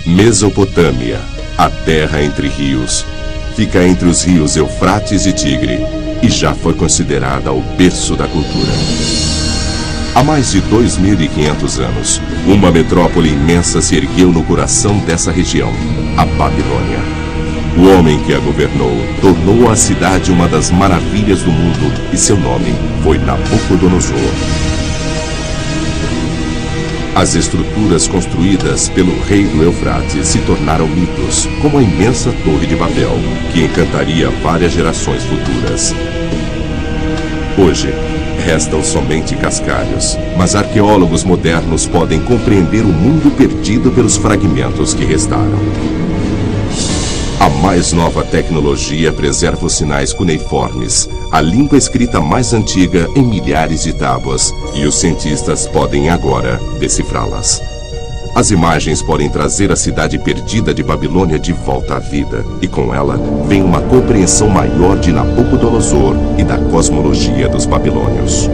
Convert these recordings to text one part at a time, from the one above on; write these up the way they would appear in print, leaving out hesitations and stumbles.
Mesopotâmia, a terra entre rios, fica entre os rios Eufrates e Tigre e já foi considerada o berço da cultura. Há mais de 2.500 anos, uma metrópole imensa se ergueu no coração dessa região, a Babilônia. O homem que a governou tornou a cidade uma das maravilhas do mundo e seu nome foi Nabucodonosor. As estruturas construídas pelo rei do Eufrates se tornaram mitos, como a imensa Torre de Babel, que encantaria várias gerações futuras. Hoje, restam somente cascalhos, mas arqueólogos modernos podem compreender o mundo perdido pelos fragmentos que restaram. A mais nova tecnologia preserva os sinais cuneiformes, a língua escrita mais antiga em milhares de tábuas, e os cientistas podem agora decifrá-las. As imagens podem trazer a cidade perdida de Babilônia de volta à vida, e com ela vem uma compreensão maior de Nabucodonosor e da cosmologia dos babilônios.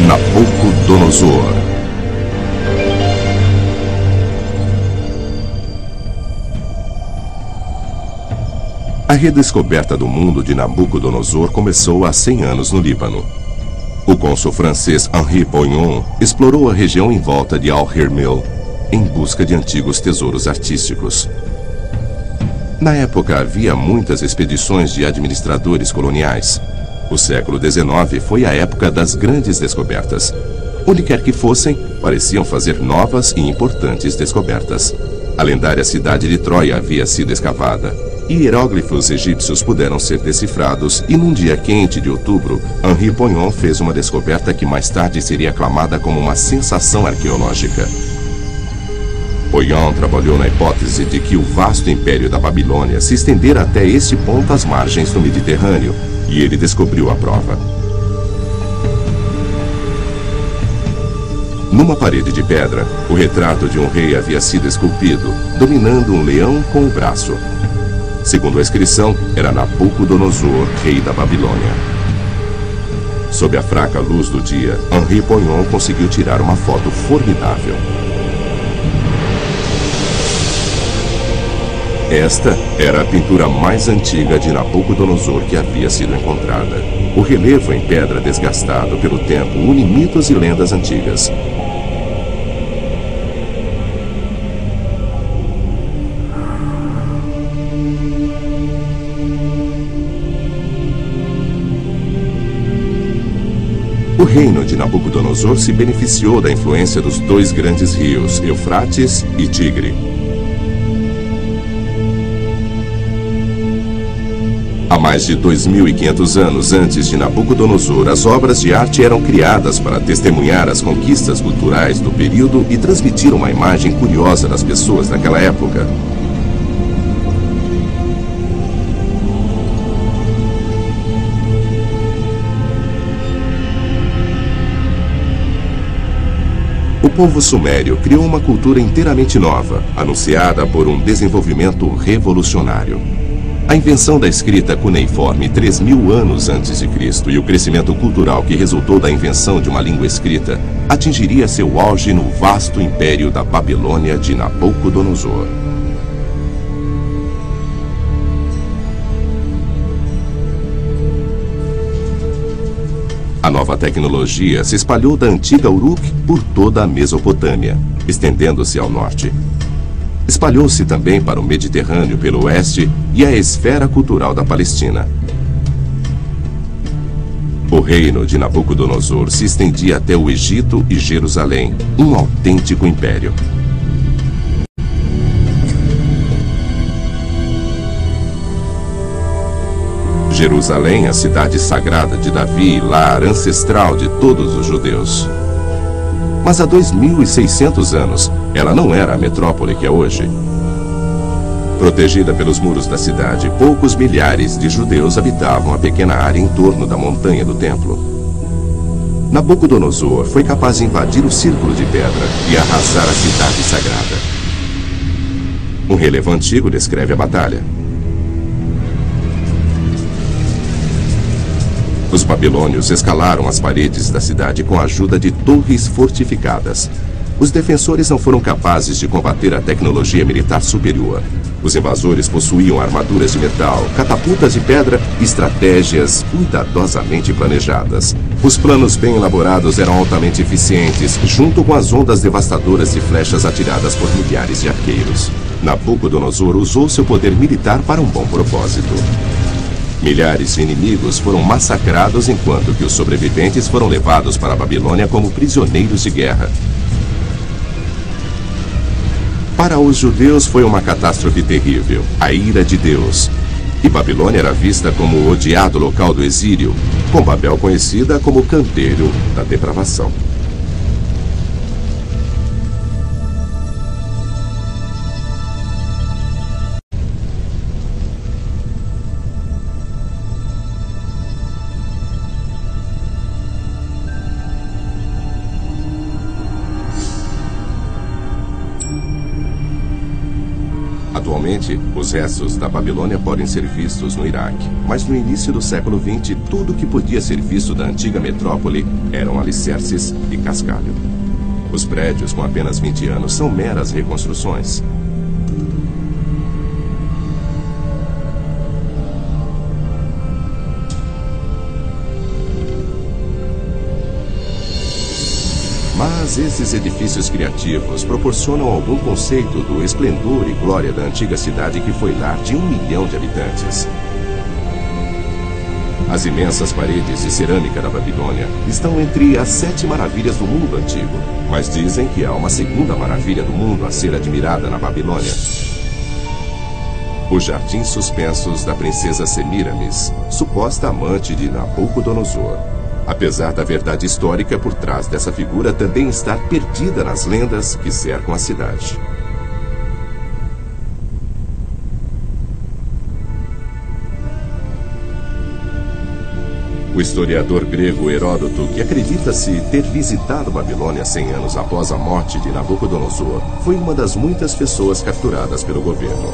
Nabucodonosor. A redescoberta do mundo de Nabucodonosor começou há 100 anos no Líbano. O cônsul francês Henri Poignon explorou a região em volta de Al-Hirmil em busca de antigos tesouros artísticos. Na época havia muitas expedições de administradores coloniais. O século XIX foi a época das grandes descobertas. Onde quer que fossem, pareciam fazer novas e importantes descobertas. A lendária cidade de Troia havia sido escavada. E hieróglifos egípcios puderam ser decifrados, e num dia quente de outubro, Henri Poignon fez uma descoberta que mais tarde seria aclamada como uma sensação arqueológica. Poignon trabalhou na hipótese de que o vasto império da Babilônia se estendera até este ponto às margens do Mediterrâneo, e ele descobriu a prova. Numa parede de pedra, o retrato de um rei havia sido esculpido, dominando um leão com o braço. Segundo a inscrição, era Nabucodonosor, rei da Babilônia. Sob a fraca luz do dia, Henri Poignon conseguiu tirar uma foto formidável. Esta era a pintura mais antiga de Nabucodonosor que havia sido encontrada. O relevo em pedra desgastado pelo tempo une mitos e lendas antigas. O reino de Nabucodonosor se beneficiou da influência dos dois grandes rios, Eufrates e Tigre. Há mais de 2.500 anos antes de Nabucodonosor, as obras de arte eram criadas para testemunhar as conquistas culturais do período e transmitir uma imagem curiosa das pessoas daquela época. O povo sumério criou uma cultura inteiramente nova, anunciada por um desenvolvimento revolucionário. A invenção da escrita cuneiforme 3.000 anos antes de Cristo e o crescimento cultural que resultou da invenção de uma língua escrita atingiria seu auge no vasto império da Babilônia de Nabucodonosor. A nova tecnologia se espalhou da antiga Uruk por toda a Mesopotâmia, estendendo-se ao norte. Espalhou-se também para o Mediterrâneo pelo oeste e a esfera cultural da Palestina. O reino de Nabucodonosor se estendia até o Egito e Jerusalém, um autêntico império. Jerusalém, a cidade sagrada de Davi, lar ancestral de todos os judeus. Mas há 2.600 anos, ela não era a metrópole que é hoje. Protegida pelos muros da cidade, poucos milhares de judeus habitavam a pequena área em torno da montanha do templo. Nabucodonosor foi capaz de invadir o círculo de pedra e arrasar a cidade sagrada. Um relevo antigo descreve a batalha. Os babilônios escalaram as paredes da cidade com a ajuda de torres fortificadas. Os defensores não foram capazes de combater a tecnologia militar superior. Os invasores possuíam armaduras de metal, catapultas de pedra e estratégias cuidadosamente planejadas. Os planos bem elaborados eram altamente eficientes, junto com as ondas devastadoras de flechas atiradas por milhares de arqueiros. Nabucodonosor usou seu poder militar para um bom propósito. Milhares de inimigos foram massacrados enquanto que os sobreviventes foram levados para a Babilônia como prisioneiros de guerra. Para os judeus foi uma catástrofe terrível, a ira de Deus. E Babilônia era vista como o odiado local do exílio, com Babel conhecida como o canteiro da depravação. Atualmente, os restos da Babilônia podem ser vistos no Iraque, mas no início do século XX, tudo que podia ser visto da antiga metrópole eram alicerces e cascalho. Os prédios com apenas 20 anos são meras reconstruções. Mas esses edifícios criativos proporcionam algum conceito do esplendor e glória da antiga cidade que foi lar de 1 milhão de habitantes. As imensas paredes de cerâmica da Babilônia estão entre as 7 maravilhas do mundo antigo, mas dizem que há uma segunda maravilha do mundo a ser admirada na Babilônia. Os jardins suspensos da princesa Semíramis, suposta amante de Nabucodonosor. Apesar da verdade histórica por trás dessa figura também estar perdida nas lendas que cercam a cidade. O historiador grego Heródoto, que acredita-se ter visitado Babilônia 100 anos após a morte de Nabucodonosor, foi uma das muitas pessoas capturadas pelo governo.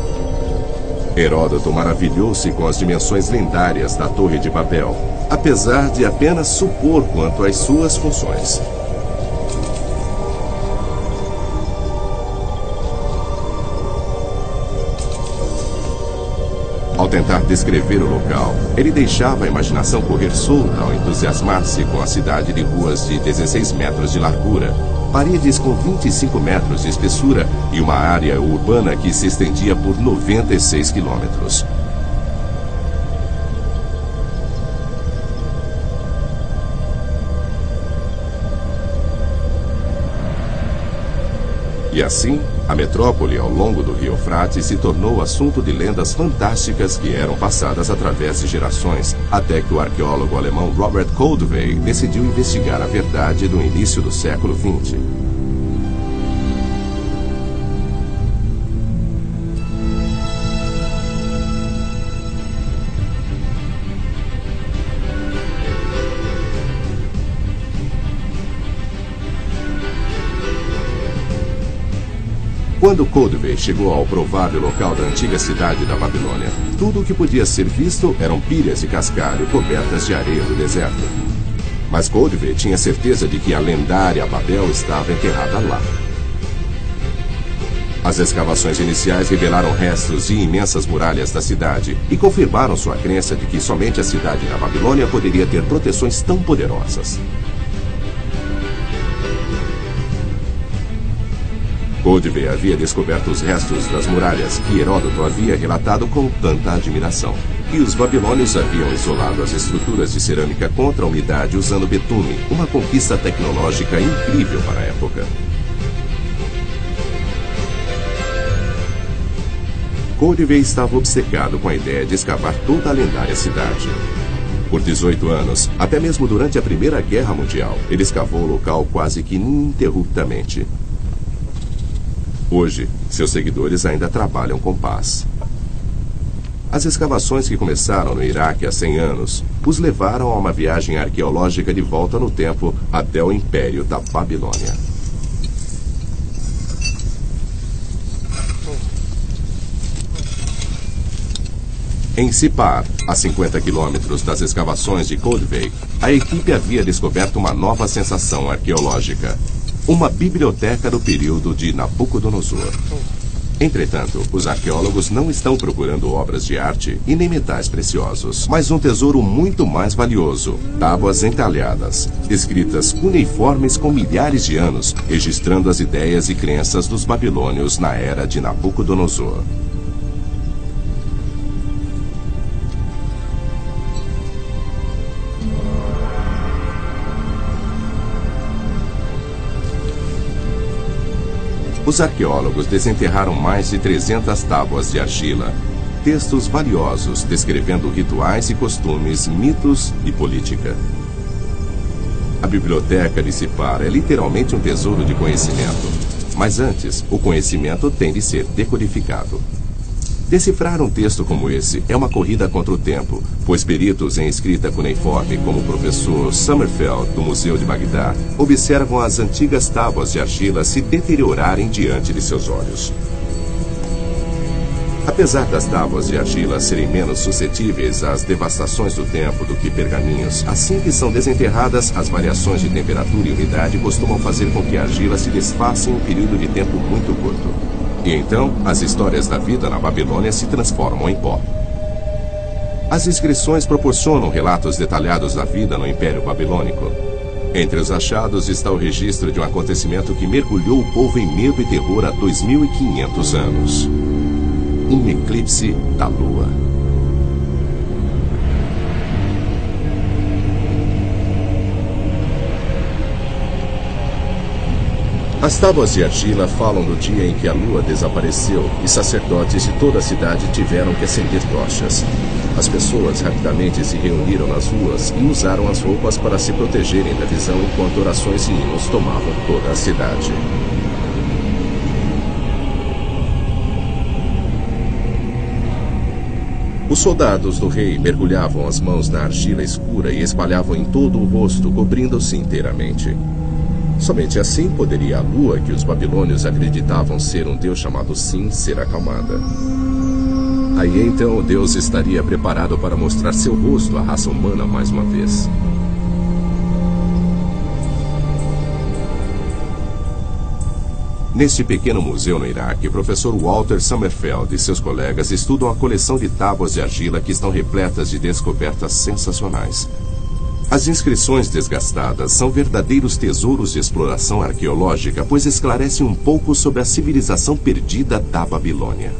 Heródoto maravilhou-se com as dimensões lendárias da Torre de Babel, apesar de apenas supor quanto às suas funções. Ao tentar descrever o local, ele deixava a imaginação correr solta ao entusiasmar-se com a cidade de ruas de 16 metros de largura, paredes com 25 metros de espessura e uma área urbana que se estendia por 96 quilômetros. E assim, a metrópole ao longo do rio Eufrates se tornou assunto de lendas fantásticas que eram passadas através de gerações, até que o arqueólogo alemão Robert Koldewey decidiu investigar a verdade do início do século XX. Quando Koldewey chegou ao provável local da antiga cidade da Babilônia, tudo o que podia ser visto eram pilhas de cascalho cobertas de areia do deserto. Mas Koldewey tinha certeza de que a lendária Babel estava enterrada lá. As escavações iniciais revelaram restos de imensas muralhas da cidade e confirmaram sua crença de que somente a cidade da Babilônia poderia ter proteções tão poderosas. Koldewey havia descoberto os restos das muralhas que Heródoto havia relatado com tanta admiração. E os babilônios haviam isolado as estruturas de cerâmica contra a umidade usando betume, uma conquista tecnológica incrível para a época. Koldewey estava obcecado com a ideia de escavar toda a lendária cidade. Por 18 anos, até mesmo durante a Primeira Guerra Mundial, ele escavou o local quase que ininterruptamente. Hoje, seus seguidores ainda trabalham com paz. As escavações que começaram no Iraque há 100 anos os levaram a uma viagem arqueológica de volta no tempo até o Império da Babilônia. Em Sipar, a 50 quilômetros das escavações de Coldveig, a equipe havia descoberto uma nova sensação arqueológica. Uma biblioteca do período de Nabucodonosor. Entretanto, os arqueólogos não estão procurando obras de arte e nem metais preciosos, mas um tesouro muito mais valioso: tábuas entalhadas, escritas cuneiformes com milhares de anos, registrando as ideias e crenças dos babilônios na era de Nabucodonosor. Os arqueólogos desenterraram mais de 300 tábuas de argila, textos valiosos descrevendo rituais e costumes, mitos e política. A biblioteca de Sipar é literalmente um tesouro de conhecimento. Mas antes, o conhecimento tem de ser decodificado. Decifrar um texto como esse é uma corrida contra o tempo, pois peritos em escrita cuneiforme, como o professor Sommerfeld, do Museu de Bagdá, observam as antigas tábuas de argila se deteriorarem diante de seus olhos. Apesar das tábuas de argila serem menos suscetíveis às devastações do tempo do que pergaminhos, assim que são desenterradas, as variações de temperatura e umidade costumam fazer com que a argila se desfaça em um período de tempo muito curto. E então, as histórias da vida na Babilônia se transformam em pó. As inscrições proporcionam relatos detalhados da vida no Império Babilônico. Entre os achados está o registro de um acontecimento que mergulhou o povo em medo e terror há 2.500 anos. Um eclipse da Lua. As tábuas de argila falam do dia em que a lua desapareceu e sacerdotes de toda a cidade tiveram que acender tochas. As pessoas rapidamente se reuniram nas ruas e usaram as roupas para se protegerem da visão enquanto orações e hinos tomavam toda a cidade. Os soldados do rei mergulhavam as mãos na argila escura e espalhavam em todo o rosto, cobrindo-se inteiramente. Somente assim poderia a lua, que os babilônios acreditavam ser um deus chamado Sin, ser acalmada. Aí então o deus estaria preparado para mostrar seu rosto à raça humana mais uma vez. Neste pequeno museu no Iraque, o professor Walter Sommerfeld e seus colegas estudam a coleção de tábuas de argila que estão repletas de descobertas sensacionais. As inscrições desgastadas são verdadeiros tesouros de exploração arqueológica, pois esclarecem um pouco sobre a civilização perdida da Babilônia.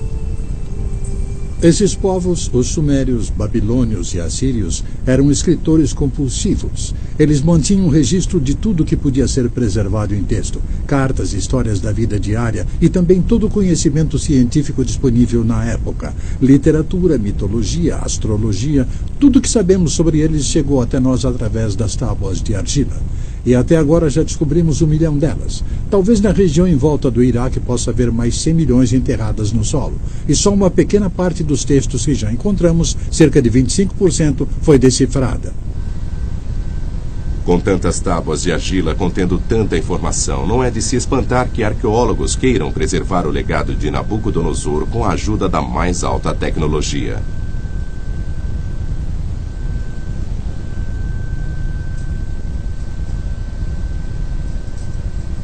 Esses povos, os sumérios, babilônios e assírios, eram escritores compulsivos. Eles mantinham um registro de tudo que podia ser preservado em texto, cartas, histórias da vida diária e também todo o conhecimento científico disponível na época. Literatura, mitologia, astrologia, tudo que sabemos sobre eles chegou até nós através das tábuas de argila. E até agora já descobrimos 1 milhão delas. Talvez na região em volta do Iraque possa haver mais 100 milhões enterradas no solo. E só uma pequena parte dos textos que já encontramos, cerca de 25%, foi decifrada. Com tantas tábuas de argila contendo tanta informação, não é de se espantar que arqueólogos queiram preservar o legado de Nabucodonosor com a ajuda da mais alta tecnologia.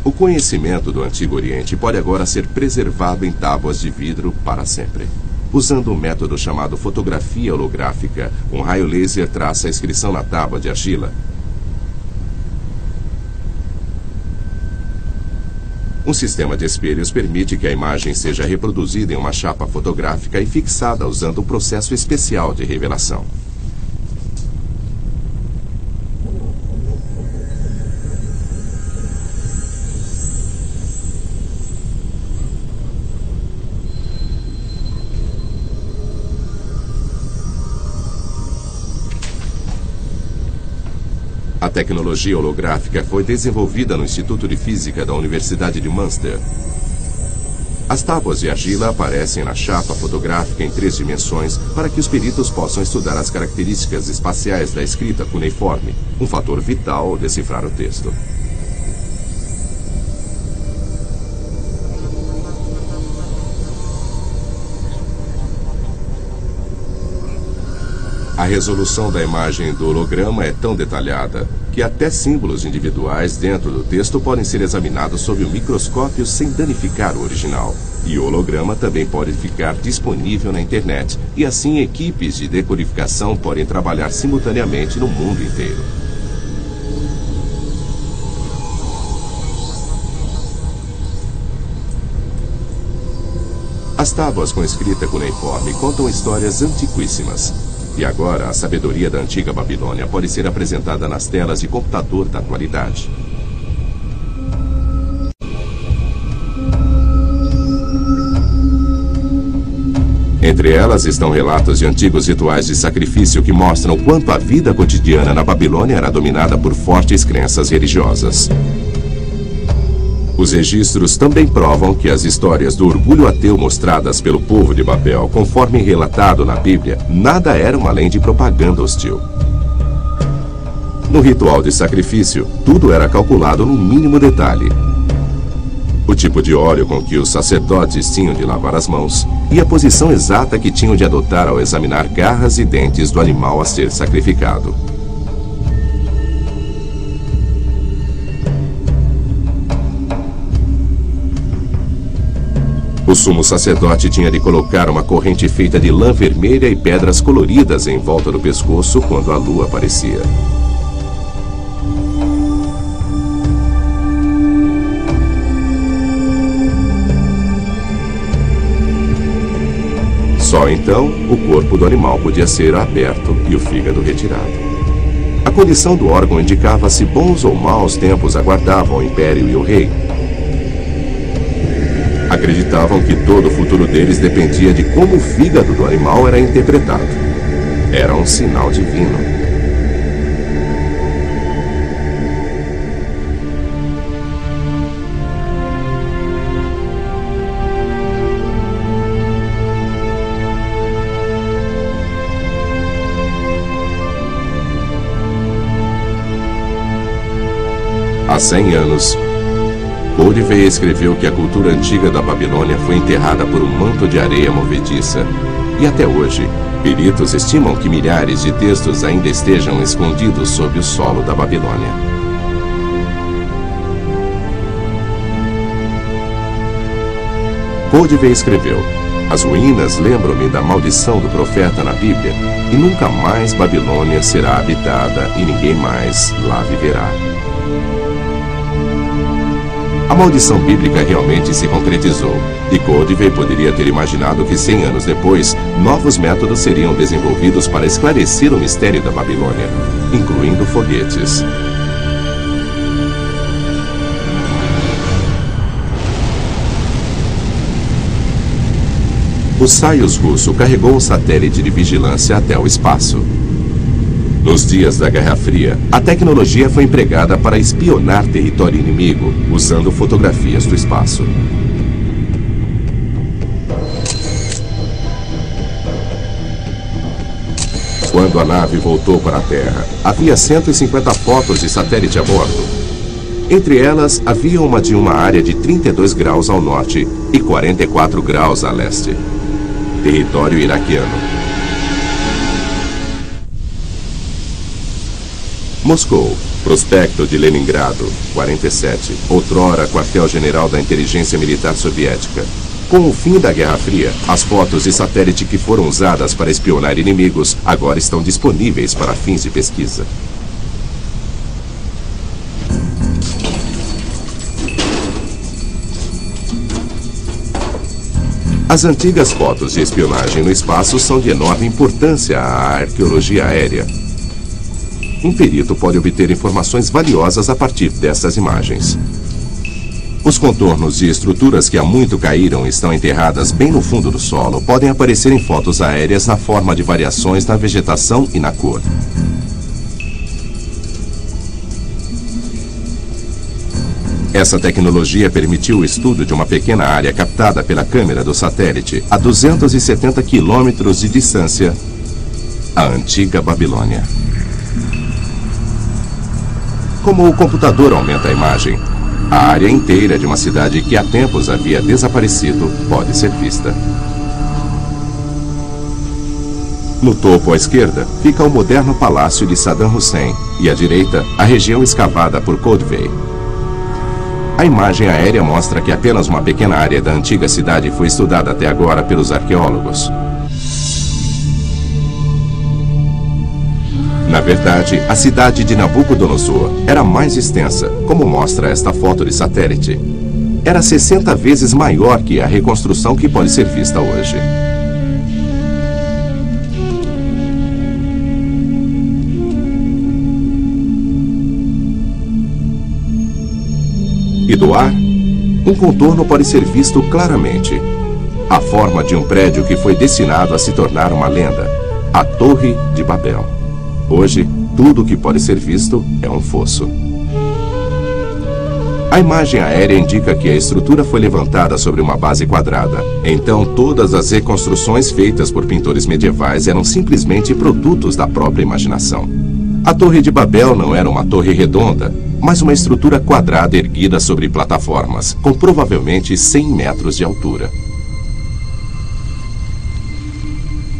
O conhecimento do Antigo Oriente pode agora ser preservado em tábuas de vidro para sempre. Usando um método chamado fotografia holográfica, um raio laser traça a inscrição na tábua de argila. Um sistema de espelhos permite que a imagem seja reproduzida em uma chapa fotográfica e fixada usando um processo especial de revelação. A tecnologia holográfica foi desenvolvida no Instituto de Física da Universidade de Münster. As tábuas de argila aparecem na chapa fotográfica em 3 dimensões para que os peritos possam estudar as características espaciais da escrita cuneiforme, um fator vital ao decifrar o texto. A resolução da imagem do holograma é tão detalhada que até símbolos individuais dentro do texto podem ser examinados sob o microscópio sem danificar o original. E o holograma também pode ficar disponível na internet, e assim equipes de decodificação podem trabalhar simultaneamente no mundo inteiro. As tábuas com escrita cuneiforme contam histórias antiquíssimas. E agora, a sabedoria da antiga Babilônia pode ser apresentada nas telas de computador da atualidade. Entre elas estão relatos de antigos rituais de sacrifício que mostram o quanto a vida cotidiana na Babilônia era dominada por fortes crenças religiosas. Os registros também provam que as histórias do orgulho ateu mostradas pelo povo de Babel, conforme relatado na Bíblia, nada eram além de propaganda hostil. No ritual de sacrifício, tudo era calculado no mínimo detalhe. O tipo de óleo com que os sacerdotes tinham de lavar as mãos e a posição exata que tinham de adotar ao examinar garras e dentes do animal a ser sacrificado. O sumo sacerdote tinha de colocar uma corrente feita de lã vermelha e pedras coloridas em volta do pescoço quando a lua aparecia. Só então, o corpo do animal podia ser aberto e o fígado retirado. A condição do órgão indicava se bons ou maus tempos aguardavam o império e o rei. Acreditavam que todo o futuro deles dependia de como o fígado do animal era interpretado. Era um sinal divino. Há 100 anos, Codivay escreveu que a cultura antiga da Babilônia foi enterrada por um manto de areia movediça. E até hoje, peritos estimam que milhares de textos ainda estejam escondidos sob o solo da Babilônia. Codivay escreveu: as ruínas lembram-me da maldição do profeta na Bíblia, e nunca mais Babilônia será habitada e ninguém mais lá viverá. A maldição bíblica realmente se concretizou, e Codivay poderia ter imaginado que 100 anos depois, novos métodos seriam desenvolvidos para esclarecer o mistério da Babilônia, incluindo foguetes. O Soyuz russo carregou um satélite de vigilância até o espaço. Nos dias da Guerra Fria, a tecnologia foi empregada para espionar território inimigo, usando fotografias do espaço. Quando a nave voltou para a Terra, havia 150 fotos de satélite a bordo. Entre elas, havia uma de uma área de 32 graus ao norte e 44 graus a leste. Território iraquiano. Moscou, prospecto de Leningrado, 47, outrora quartel-general da inteligência militar soviética. Com o fim da Guerra Fria, as fotos de satélite que foram usadas para espionar inimigos agora estão disponíveis para fins de pesquisa. As antigas fotos de espionagem no espaço são de enorme importância à arqueologia aérea. Um perito pode obter informações valiosas a partir dessas imagens. Os contornos de estruturas que há muito caíram e estão enterradas bem no fundo do solo podem aparecer em fotos aéreas na forma de variações na vegetação e na cor. Essa tecnologia permitiu o estudo de uma pequena área captada pela câmera do satélite a 270 quilômetros de distância, a antiga Babilônia. Como o computador aumenta a imagem, a área inteira de uma cidade que há tempos havia desaparecido pode ser vista. No topo à esquerda fica o moderno palácio de Saddam Hussein e à direita a região escavada por Koldvay. A imagem aérea mostra que apenas uma pequena área da antiga cidade foi estudada até agora pelos arqueólogos. Na verdade, a cidade de Nabucodonosor era mais extensa, como mostra esta foto de satélite. Era 60 vezes maior que a reconstrução que pode ser vista hoje. E do ar, um contorno pode ser visto claramente. A forma de um prédio que foi destinado a se tornar uma lenda, a Torre de Babel. Hoje, tudo o que pode ser visto é um fosso. A imagem aérea indica que a estrutura foi levantada sobre uma base quadrada. Então, todas as reconstruções feitas por pintores medievais eram simplesmente produtos da própria imaginação. A Torre de Babel não era uma torre redonda, mas uma estrutura quadrada erguida sobre plataformas, com provavelmente 100 metros de altura.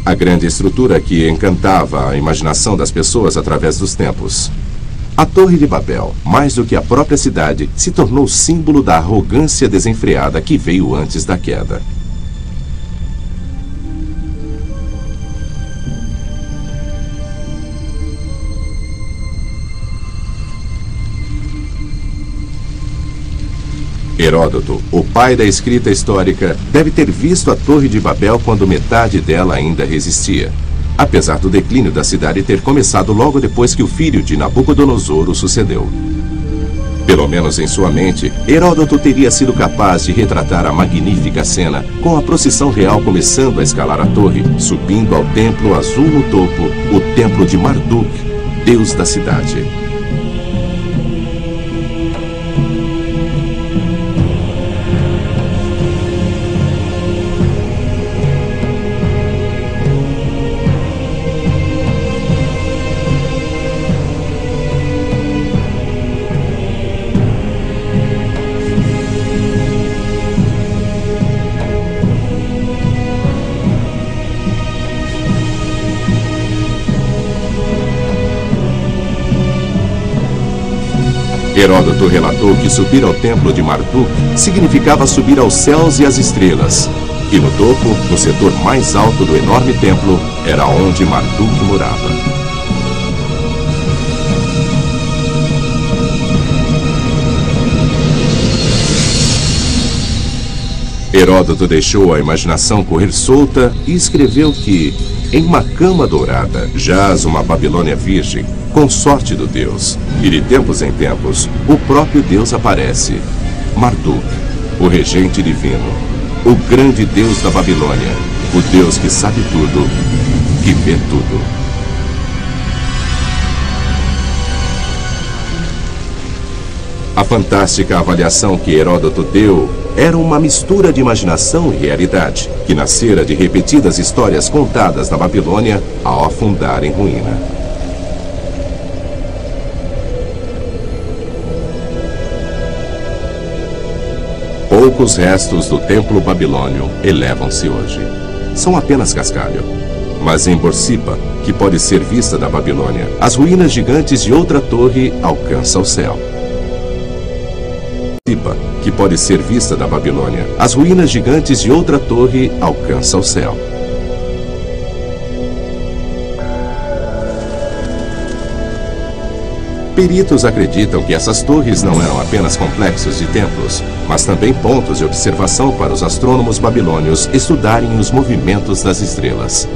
A grande estrutura que encantava a imaginação das pessoas através dos tempos. A Torre de Babel, mais do que a própria cidade, se tornou símbolo da arrogância desenfreada que veio antes da queda. Heródoto, o pai da escrita histórica, deve ter visto a Torre de Babel quando metade dela ainda resistia, apesar do declínio da cidade ter começado logo depois que o filho de Nabucodonosor o sucedeu. Pelo menos em sua mente, Heródoto teria sido capaz de retratar a magnífica cena, com a procissão real começando a escalar a torre, subindo ao templo azul no topo, o templo de Marduk, deus da cidade. Heródoto relatou que subir ao templo de Marduk significava subir aos céus e às estrelas. E no topo, no setor mais alto do enorme templo, era onde Marduk morava. Heródoto deixou a imaginação correr solta e escreveu que, em uma cama dourada, jaz uma Babilônia virgem, consorte do Deus, e de tempos em tempos, o próprio Deus aparece. Marduk, o regente divino, o grande Deus da Babilônia, o Deus que sabe tudo, que vê tudo. A fantástica avaliação que Heródoto deu era uma mistura de imaginação e realidade, que nascera de repetidas histórias contadas na Babilônia ao afundar em ruína. Poucos restos do templo babilônio elevam-se hoje. São apenas cascalho. Mas em Borsippa, que pode ser vista da Babilônia, as ruínas gigantes de outra torre alcançam o céu. Que pode ser vista da Babilônia, as ruínas gigantes de outra torre alcançam o céu. Peritos acreditam que essas torres não eram apenas complexos de templos, mas também pontos de observação para os astrônomos babilônios estudarem os movimentos das estrelas.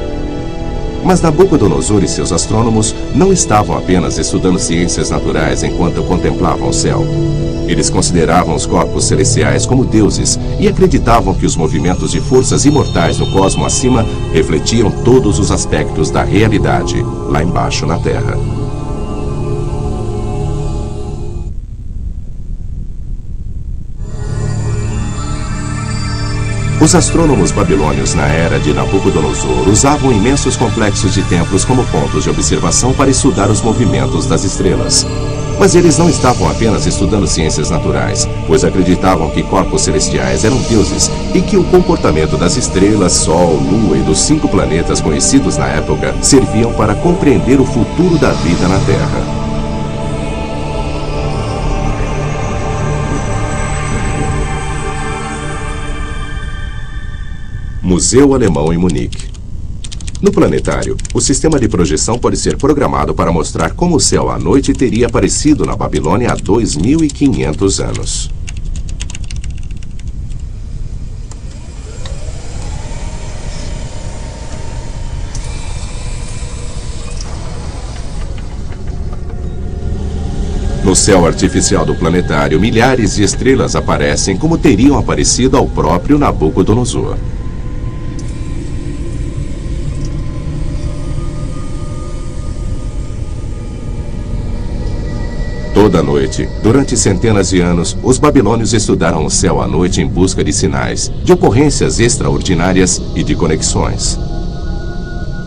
Mas Nabucodonosor e seus astrônomos não estavam apenas estudando ciências naturais enquanto contemplavam o céu. Eles consideravam os corpos celestiais como deuses e acreditavam que os movimentos de forças imortais no cosmo acima refletiam todos os aspectos da realidade, lá embaixo na Terra. Os astrônomos babilônios na era de Nabucodonosor usavam imensos complexos de templos como pontos de observação para estudar os movimentos das estrelas. Mas eles não estavam apenas estudando ciências naturais, pois acreditavam que corpos celestiais eram deuses e que o comportamento das estrelas, Sol, Lua e dos 5 planetas conhecidos na época serviam para compreender o futuro da vida na Terra. Museu Alemão em Munique. No planetário, o sistema de projeção pode ser programado para mostrar como o céu à noite teria aparecido na Babilônia há 2.500 anos. No céu artificial do planetário, milhares de estrelas aparecem como teriam aparecido ao próprio Nabucodonosor. Toda noite, durante centenas de anos, os babilônios estudaram o céu à noite em busca de sinais, de ocorrências extraordinárias e de conexões.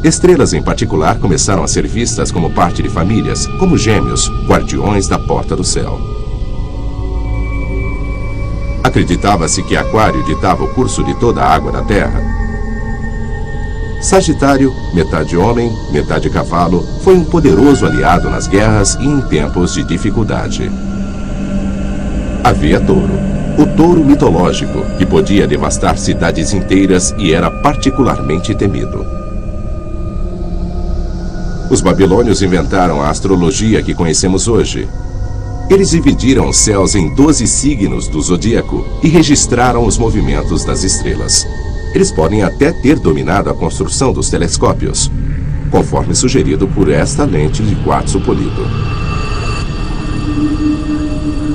Estrelas em particular começaram a ser vistas como parte de famílias, como gêmeos, guardiões da porta do céu. Acreditava-se que Aquário ditava o curso de toda a água da Terra. Sagitário, metade homem, metade cavalo, foi um poderoso aliado nas guerras e em tempos de dificuldade. Havia Touro, o touro mitológico, que podia devastar cidades inteiras e era particularmente temido. Os babilônios inventaram a astrologia que conhecemos hoje. Eles dividiram os céus em 12 signos do zodíaco e registraram os movimentos das estrelas. Eles podem até ter dominado a construção dos telescópios, conforme sugerido por esta lente de quartzo polido.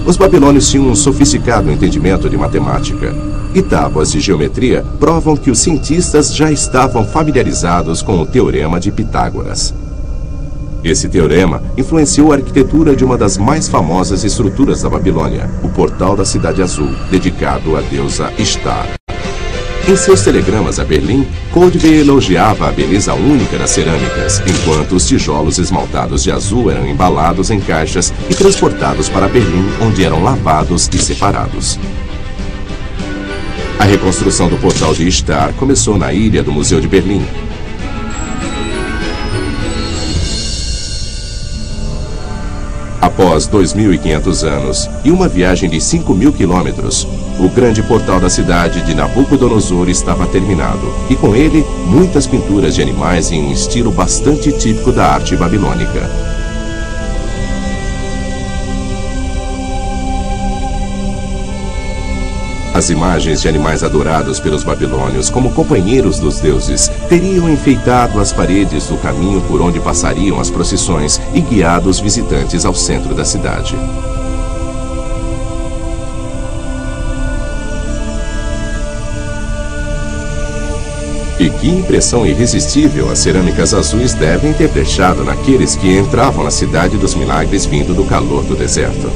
Os babilônios tinham um sofisticado entendimento de matemática, e tábuas de geometria provam que os cientistas já estavam familiarizados com o Teorema de Pitágoras. Esse teorema influenciou a arquitetura de uma das mais famosas estruturas da Babilônia, o Portal da Cidade Azul, dedicado à deusa Ishtar. Em seus telegramas a Berlim, Koldewey elogiava a beleza única das cerâmicas, enquanto os tijolos esmaltados de azul eram embalados em caixas e transportados para Berlim, onde eram lavados e separados. A reconstrução do Portal de Ishtar começou na ilha do Museu de Berlim. Após 2.500 anos e uma viagem de 5.000 quilômetros, o grande portal da cidade de Nabucodonosor estava terminado, e com ele, muitas pinturas de animais em um estilo bastante típico da arte babilônica. As imagens de animais adorados pelos babilônios como companheiros dos deuses teriam enfeitado as paredes do caminho por onde passariam as procissões e guiado os visitantes ao centro da cidade. E que impressão irresistível as cerâmicas azuis devem ter deixado naqueles que entravam na cidade dos milagres vindo do calor do deserto.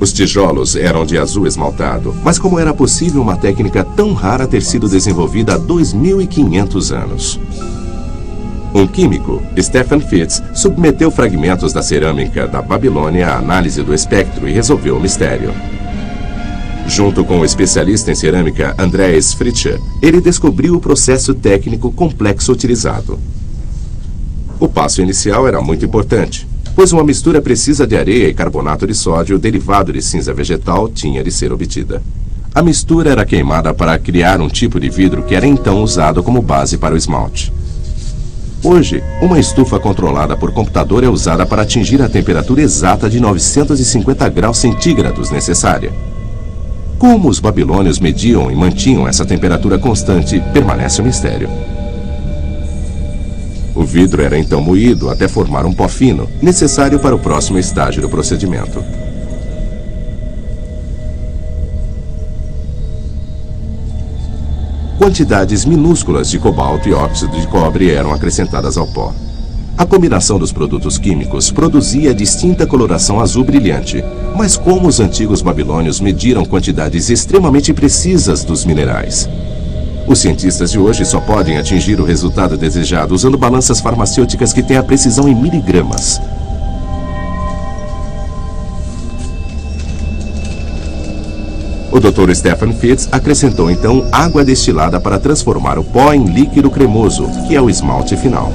Os tijolos eram de azul esmaltado, mas como era possível uma técnica tão rara ter sido desenvolvida há 2.500 anos? Um químico, Stephen Fitz, submeteu fragmentos da cerâmica da Babilônia à análise do espectro e resolveu o mistério. Junto com o especialista em cerâmica Andreas Fritzsche, ele descobriu o processo técnico complexo utilizado. O passo inicial era muito importante, pois uma mistura precisa de areia e carbonato de sódio derivado de cinza vegetal tinha de ser obtida. A mistura era queimada para criar um tipo de vidro que era então usado como base para o esmalte. Hoje, uma estufa controlada por computador é usada para atingir a temperatura exata de 950 graus centígrados necessária. Como os babilônios mediam e mantinham essa temperatura constante, permanece um mistério. O vidro era então moído até formar um pó fino, necessário para o próximo estágio do procedimento. Quantidades minúsculas de cobalto e óxido de cobre eram acrescentadas ao pó. A combinação dos produtos químicos produzia distinta coloração azul brilhante, mas como os antigos babilônios mediram quantidades extremamente precisas dos minerais? Os cientistas de hoje só podem atingir o resultado desejado usando balanças farmacêuticas que têm a precisão em miligramas. O Dr. Stephen Fitz acrescentou então água destilada para transformar o pó em líquido cremoso, que é o esmalte final.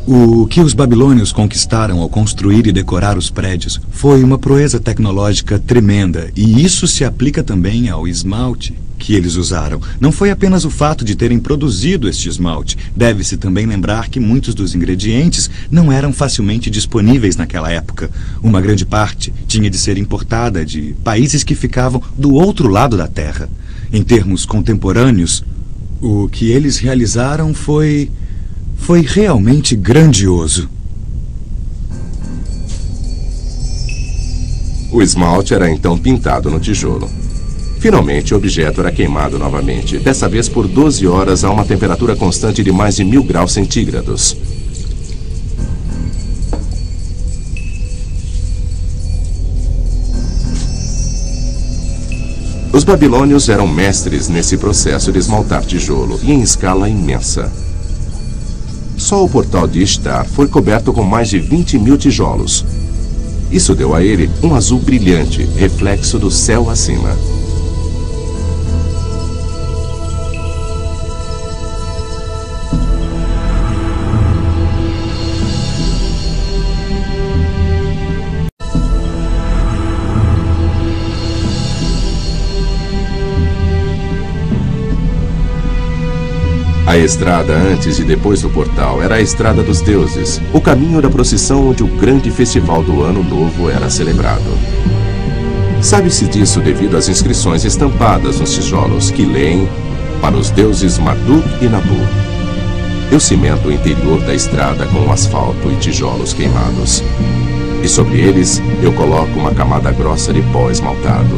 O que os babilônios conquistaram ao construir e decorar os prédios foi uma proeza tecnológica tremenda, e isso se aplica também ao esmalte que eles usaram. Não foi apenas o fato de terem produzido este esmalte. Deve-se também lembrar que muitos dos ingredientes não eram facilmente disponíveis naquela época. Uma grande parte tinha de ser importada de países que ficavam do outro lado da Terra. Em termos contemporâneos, o que eles realizaram foi realmente grandioso. O esmalte era então pintado no tijolo. Finalmente, o objeto era queimado novamente, dessa vez por 12 horas a uma temperatura constante de mais de 1000 graus centígrados. Os babilônios eram mestres nesse processo de esmaltar tijolo, e em escala imensa. Só o portal de Ishtar foi coberto com mais de 20.000 tijolos. Isso deu a ele um azul brilhante, reflexo do céu acima. A estrada antes e depois do portal era a estrada dos deuses, o caminho da procissão onde o grande festival do Ano Novo era celebrado. Sabe-se disso devido às inscrições estampadas nos tijolos que leem para os deuses Marduk e Nabu. Eu cimento o interior da estrada com asfalto e tijolos queimados. E sobre eles eu coloco uma camada grossa de pó esmaltado.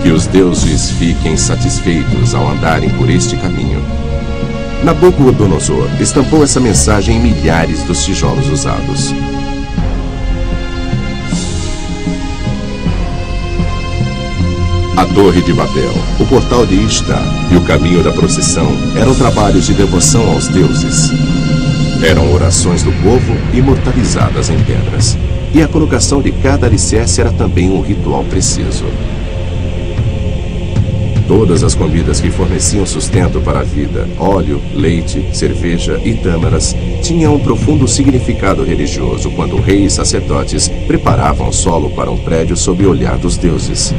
Que os deuses fiquem satisfeitos ao andarem por este caminho. Nabucodonosor estampou essa mensagem em milhares dos tijolos usados. A Torre de Babel, o portal de Ishtar e o caminho da procissão eram trabalhos de devoção aos deuses. Eram orações do povo imortalizadas em pedras. E a colocação de cada alicerce era também um ritual preciso. Todas as comidas que forneciam sustento para a vida, óleo, leite, cerveja e tâmaras, tinham um profundo significado religioso quando reis e sacerdotes preparavam o solo para um prédio sob o olhar dos deuses.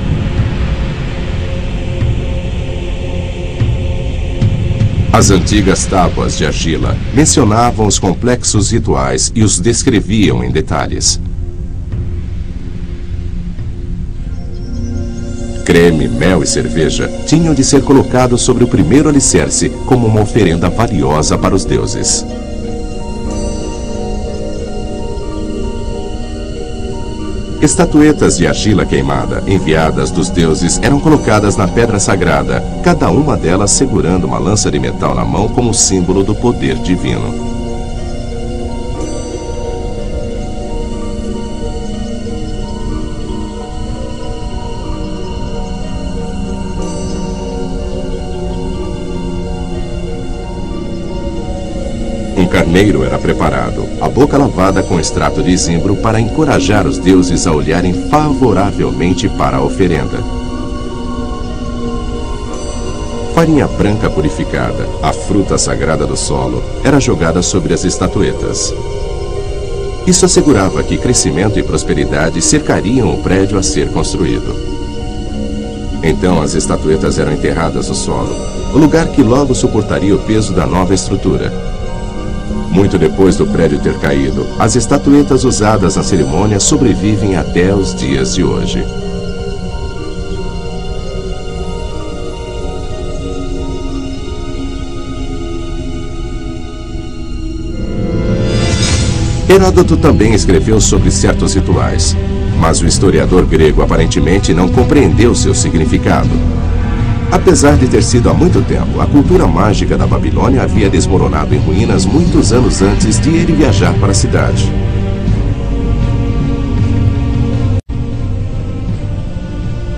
As antigas tábuas de argila mencionavam os complexos rituais e os descreviam em detalhes. Creme, mel e cerveja tinham de ser colocados sobre o primeiro alicerce como uma oferenda valiosa para os deuses. Estatuetas de argila queimada, enviadas dos deuses, eram colocadas na pedra sagrada, cada uma delas segurando uma lança de metal na mão como símbolo do poder divino. Um carneiro era preparado, a boca lavada com extrato de zimbro para encorajar os deuses a olharem favoravelmente para a oferenda. Farinha branca purificada, a fruta sagrada do solo, era jogada sobre as estatuetas. Isso assegurava que crescimento e prosperidade cercariam o prédio a ser construído. Então as estatuetas eram enterradas no solo, o lugar que logo suportaria o peso da nova estrutura. Muito depois do prédio ter caído, as estatuetas usadas na cerimônia sobrevivem até os dias de hoje. Heródoto também escreveu sobre certos rituais, mas o historiador grego aparentemente não compreendeu seu significado. Apesar de ter sido há muito tempo, a cultura mágica da Babilônia havia desmoronado em ruínas muitos anos antes de ele viajar para a cidade.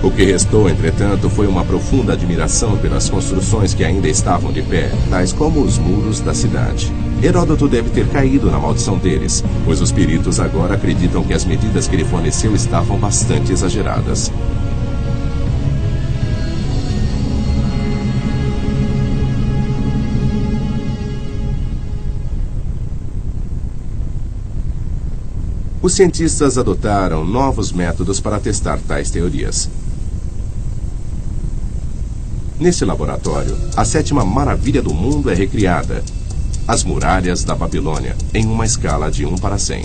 O que restou, entretanto, foi uma profunda admiração pelas construções que ainda estavam de pé, tais como os muros da cidade. Heródoto deve ter caído na maldição deles, pois os peritos agora acreditam que as medidas que ele forneceu estavam bastante exageradas. Os cientistas adotaram novos métodos para testar tais teorias. Nesse laboratório, a sétima maravilha do mundo é recriada: as muralhas da Babilônia, em uma escala de 1 para 100.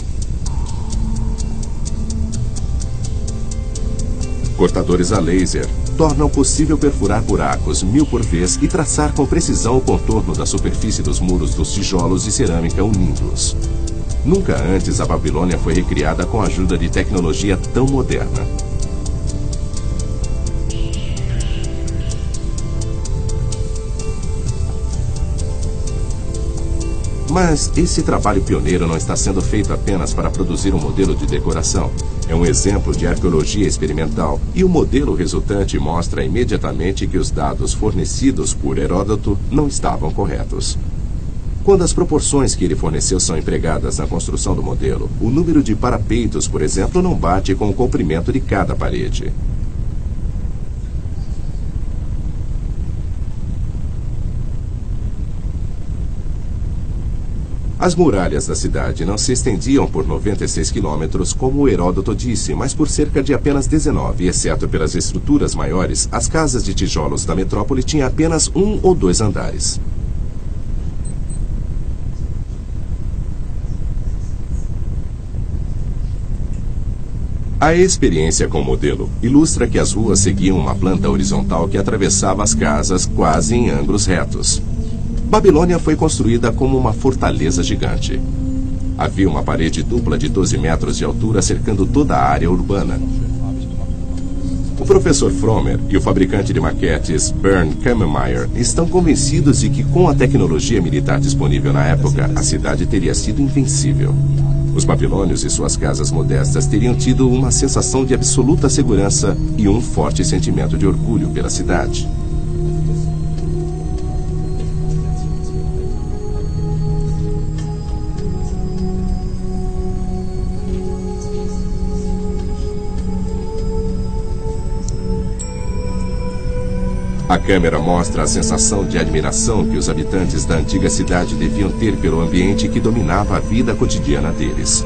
Cortadores a laser tornam possível perfurar buracos 1000 por vez e traçar com precisão o contorno da superfície dos muros dos tijolos de cerâmica unindo-os. Nunca antes a Babilônia foi recriada com a ajuda de tecnologia tão moderna. Mas esse trabalho pioneiro não está sendo feito apenas para produzir um modelo de decoração. É um exemplo de arqueologia experimental, e o modelo resultante mostra imediatamente que os dados fornecidos por Heródoto não estavam corretos. Quando as proporções que ele forneceu são empregadas na construção do modelo, o número de parapeitos, por exemplo, não bate com o comprimento de cada parede. As muralhas da cidade não se estendiam por 96 quilômetros, como Heródoto disse, mas por cerca de apenas 19, exceto pelas estruturas maiores, as casas de tijolos da metrópole tinham apenas 1 ou 2 andares. A experiência com o modelo ilustra que as ruas seguiam uma planta horizontal que atravessava as casas quase em ângulos retos. Babilônia foi construída como uma fortaleza gigante. Havia uma parede dupla de 12 metros de altura cercando toda a área urbana. O professor Frommer e o fabricante de maquetes Bernd Kammermeier estão convencidos de que, com a tecnologia militar disponível na época, a cidade teria sido invencível. Os babilônios e suas casas modestas teriam tido uma sensação de absoluta segurança e um forte sentimento de orgulho pela cidade. A câmera mostra a sensação de admiração que os habitantes da antiga cidade deviam ter pelo ambiente que dominava a vida cotidiana deles.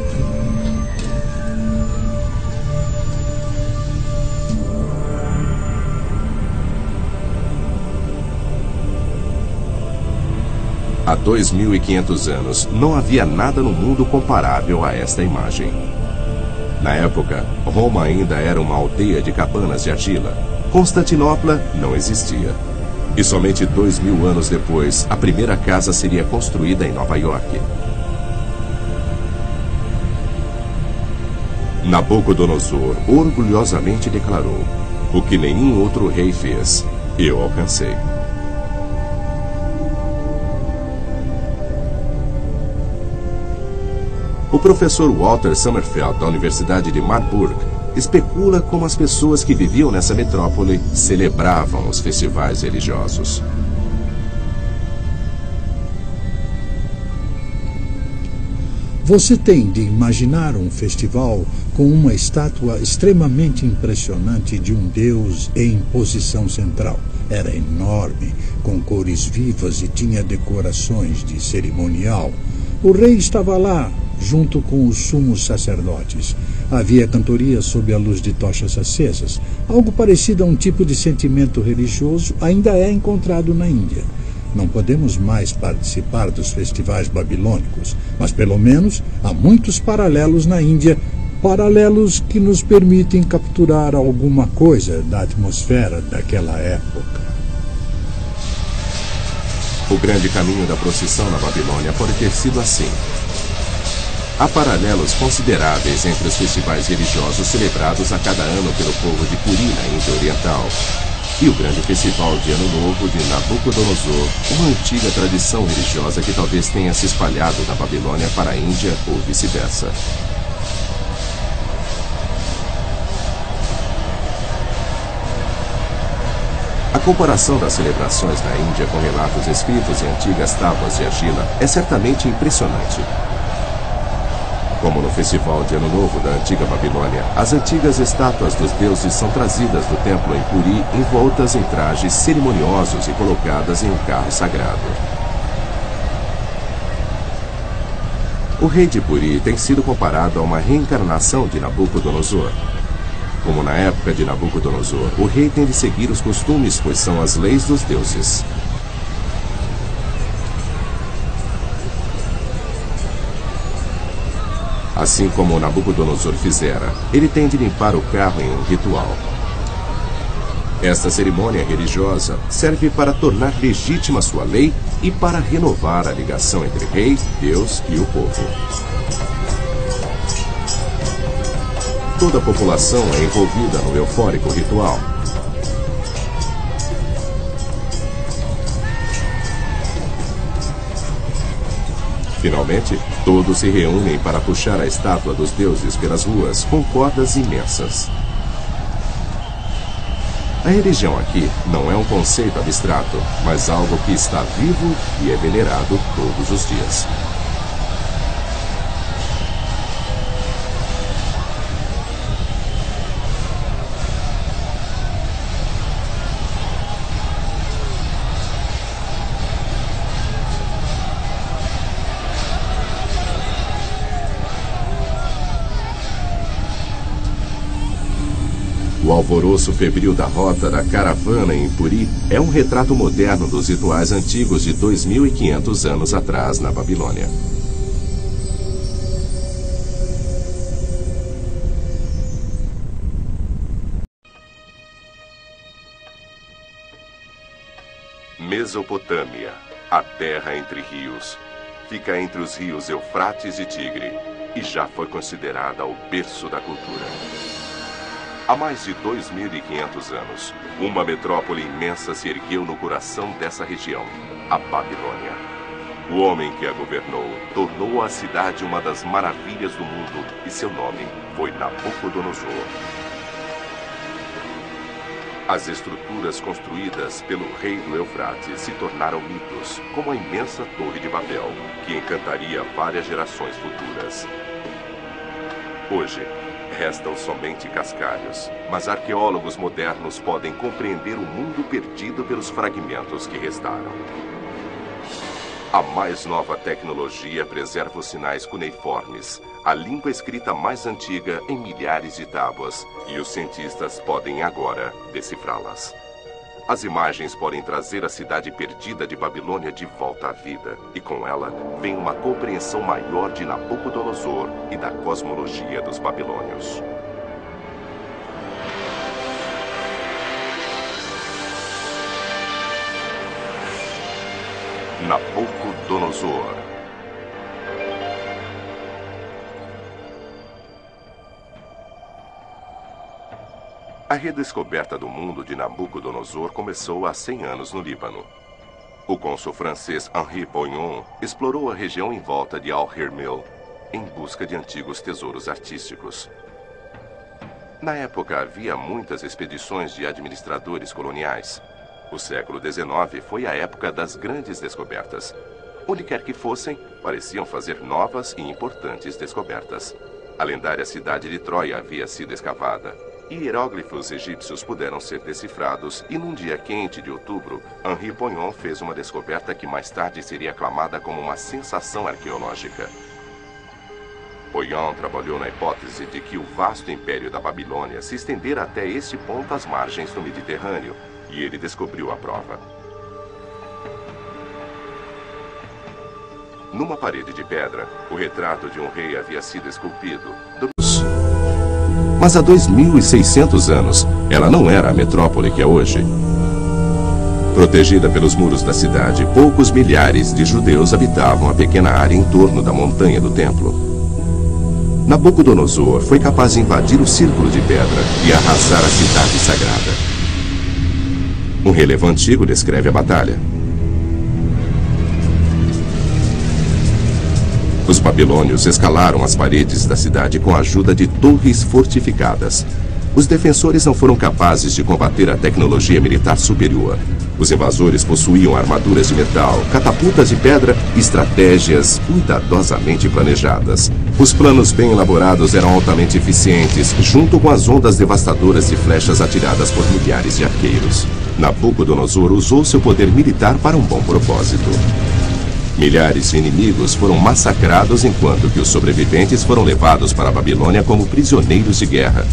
Há 2.500 anos, não havia nada no mundo comparável a esta imagem. Na época, Roma ainda era uma aldeia de cabanas de argila. Constantinopla não existia. E somente 2000 anos depois, a primeira casa seria construída em Nova York. Nabucodonosor orgulhosamente declarou: "O que nenhum outro rei fez, eu alcancei." O professor Walter Sommerfeld, da Universidade de Marburg, especula como as pessoas que viviam nessa metrópole celebravam os festivais religiosos. Você tem de imaginar um festival com uma estátua extremamente impressionante de um deus em posição central. Era enorme, com cores vivas e tinha decorações de cerimonial. O rei estava lá, junto com os sumos sacerdotes. Havia cantorias sob a luz de tochas acesas. Algo parecido a um tipo de sentimento religioso ainda é encontrado na Índia. Não podemos mais participar dos festivais babilônicos, mas pelo menos há muitos paralelos na Índia, paralelos que nos permitem capturar alguma coisa da atmosfera daquela época. O grande caminho da procissão na Babilônia pode ter sido assim. Há paralelos consideráveis entre os festivais religiosos celebrados a cada ano pelo povo de Puri, na Índia Oriental, e o grande festival de Ano Novo de Nabucodonosor, uma antiga tradição religiosa que talvez tenha se espalhado da Babilônia para a Índia ou vice-versa. A comparação das celebrações na Índia com relatos escritos em antigas tábuas de argila é certamente impressionante. Como no festival de Ano Novo da antiga Babilônia, as antigas estátuas dos deuses são trazidas do templo em Puri envoltas em trajes cerimoniosos e colocadas em um carro sagrado. O rei de Puri tem sido comparado a uma reencarnação de Nabucodonosor. Como na época de Nabucodonosor, o rei tem de seguir os costumes, pois são as leis dos deuses. Assim como Nabucodonosor fizera, ele tem de limpar o carro em um ritual. Esta cerimônia religiosa serve para tornar legítima sua lei e para renovar a ligação entre rei, Deus e o povo. Toda a população é envolvida no eufórico ritual. Finalmente, todos se reúnem para puxar a estátua dos deuses pelas ruas com cordas imensas. A religião aqui não é um conceito abstrato, mas algo que está vivo e é venerado todos os dias. O alvoroço febril da rota da caravana em Puri é um retrato moderno dos rituais antigos de 2.500 anos atrás na Babilônia. Mesopotâmia, a terra entre rios, fica entre os rios Eufrates e Tigre e já foi considerada o berço da cultura. Há mais de 2.500 anos, uma metrópole imensa se ergueu no coração dessa região, a Babilônia. O homem que a governou tornou a cidade uma das maravilhas do mundo e seu nome foi Nabucodonosor. As estruturas construídas pelo rei do Eufrates se tornaram mitos, como a imensa Torre de Babel, que encantaria várias gerações futuras. Hoje, restam somente cascalhos, mas arqueólogos modernos podem compreender o mundo perdido pelos fragmentos que restaram. A mais nova tecnologia preserva os sinais cuneiformes, a língua escrita mais antiga em milhares de tábuas, e os cientistas podem agora decifrá-las. As imagens podem trazer a cidade perdida de Babilônia de volta à vida, e com ela vem uma compreensão maior de Nabucodonosor e da cosmologia dos babilônios. Nabucodonosor. A redescoberta do mundo de Nabucodonosor começou há 100 anos no Líbano. O cônsul francês Henri Poignon explorou a região em volta de Al-Hirmil em busca de antigos tesouros artísticos. Na época havia muitas expedições de administradores coloniais. O século XIX foi a época das grandes descobertas. Onde quer que fossem, pareciam fazer novas e importantes descobertas. A lendária cidade de Troia havia sido escavada. E hieróglifos egípcios puderam ser decifrados, e num dia quente de outubro, Henri Poignon fez uma descoberta que mais tarde seria aclamada como uma sensação arqueológica. Poignon trabalhou na hipótese de que o vasto império da Babilônia se estendera até este ponto às margens do Mediterrâneo, e ele descobriu a prova. Numa parede de pedra, o retrato de um rei havia sido esculpido. Mas há 2.600 anos, ela não era a metrópole que é hoje. Protegida pelos muros da cidade, poucos milhares de judeus habitavam a pequena área em torno da montanha do templo. Nabucodonosor foi capaz de invadir o círculo de pedra e arrasar a cidade sagrada. Um relevo antigo descreve a batalha. Os babilônios escalaram as paredes da cidade com a ajuda de torres fortificadas. os defensores não foram capazes de combater a tecnologia militar superior. Os invasores possuíam armaduras de metal, catapultas de pedra e estratégias cuidadosamente planejadas. Os planos bem elaborados eram altamente eficientes, junto com as ondas devastadoras de flechas atiradas por milhares de arqueiros. Nabucodonosor usou seu poder militar para um bom propósito. Milhares de inimigos foram massacrados, enquanto que os sobreviventes foram levados para a Babilônia como prisioneiros de guerra.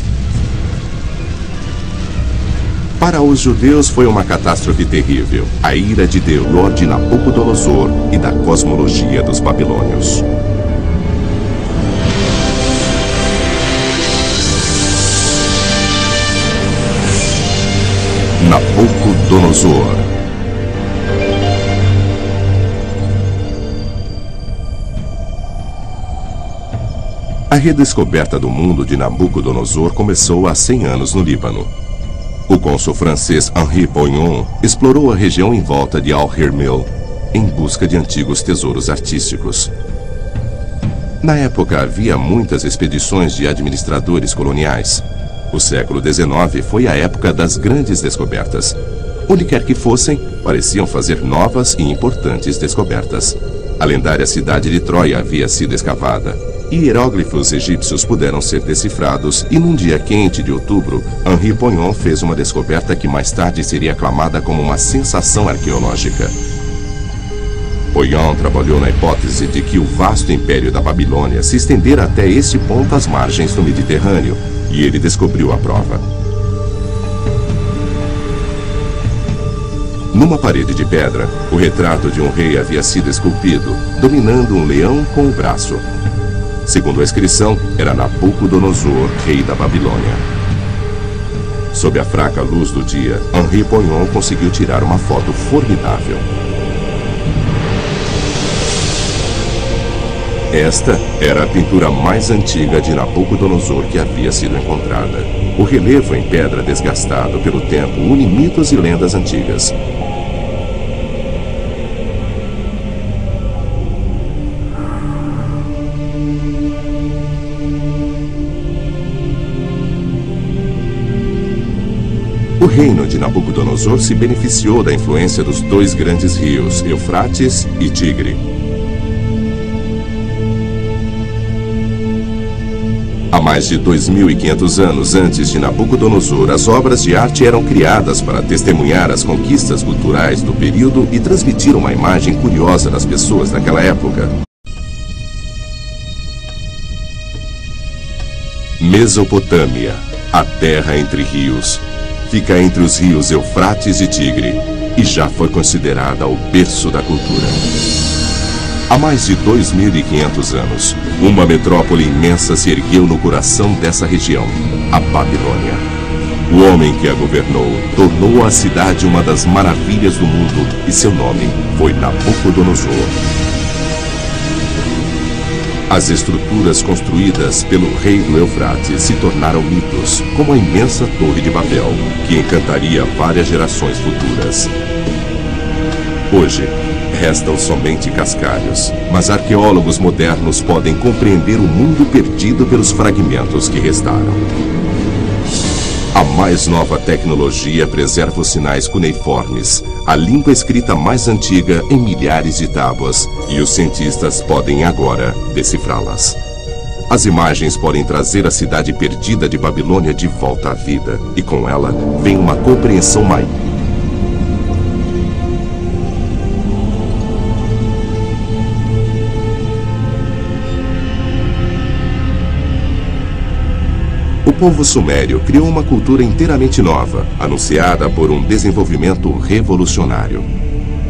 Para os judeus foi uma catástrofe terrível, a ira de Deus, de Nabucodonosor e da cosmologia dos babilônios. Nabucodonosor. A redescoberta do mundo de Nabucodonosor começou há 100 anos no Líbano. O cônsul francês Henri Poignon explorou a região em volta de Al-Hermel em busca de antigos tesouros artísticos. Na época havia muitas expedições de administradores coloniais. O século XIX foi a época das grandes descobertas. Onde quer que fossem, pareciam fazer novas e importantes descobertas. A lendária cidade de Troia havia sido escavada. E hieróglifos egípcios puderam ser decifrados, e num dia quente de outubro, Henri Poignon fez uma descoberta que mais tarde seria aclamada como uma sensação arqueológica. Poignon trabalhou na hipótese de que o vasto império da Babilônia se estendera até este ponto às margens do Mediterrâneo, e ele descobriu a prova. Numa parede de pedra, o retrato de um rei havia sido esculpido, dominando um leão com o braço. Segundo a inscrição, era Nabucodonosor, rei da Babilônia. Sob a fraca luz do dia, Henri Poignon conseguiu tirar uma foto formidável. Esta era a pintura mais antiga de Nabucodonosor que havia sido encontrada. O relevo em pedra desgastado pelo tempo une mitos e lendas antigas. O reino de Nabucodonosor se beneficiou da influência dos dois grandes rios, Eufrates e Tigre. Há mais de 2.500 anos antes de Nabucodonosor, as obras de arte eram criadas para testemunhar as conquistas culturais do período e transmitir uma imagem curiosa das pessoas daquela época. Mesopotâmia, a terra entre rios. Fica entre os rios Eufrates e Tigre, e já foi considerada o berço da cultura. Há mais de 2.500 anos, uma metrópole imensa se ergueu no coração dessa região, a Babilônia. O homem que a governou tornou a cidade uma das maravilhas do mundo, e seu nome foi Nabucodonosor. As estruturas construídas pelo rei do Eufrates se tornaram mitos, como a imensa Torre de Babel, que encantaria várias gerações futuras. Hoje, restam somente cascalhos, mas arqueólogos modernos podem compreender o mundo perdido pelos fragmentos que restaram. A mais nova tecnologia preserva os sinais cuneiformes, a língua escrita mais antiga em milhares de tábuas, e os cientistas podem agora decifrá-las. As imagens podem trazer a cidade perdida de Babilônia de volta à vida, e com ela vem uma compreensão maior. O povo sumério criou uma cultura inteiramente nova, anunciada por um desenvolvimento revolucionário.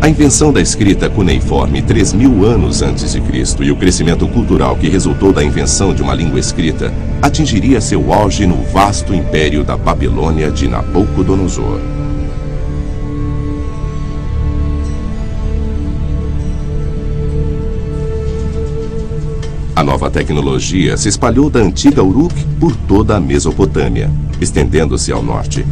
A invenção da escrita cuneiforme 3.000 anos antes de Cristo e o crescimento cultural que resultou da invenção de uma língua escrita atingiria seu auge no vasto império da Babilônia de Nabucodonosor. A nova tecnologia se espalhou da antiga Uruk por toda a Mesopotâmia, estendendo-se ao norte.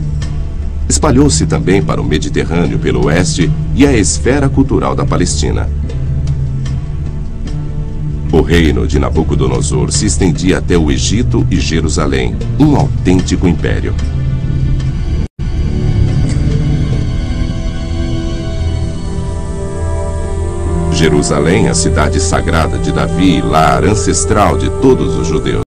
Espalhou-se também para o Mediterrâneo pelo oeste e a esfera cultural da Palestina. O reino de Nabucodonosor se estendia até o Egito e Jerusalém, um autêntico império. Jerusalém, a cidade sagrada de Davi, lar ancestral de todos os judeus.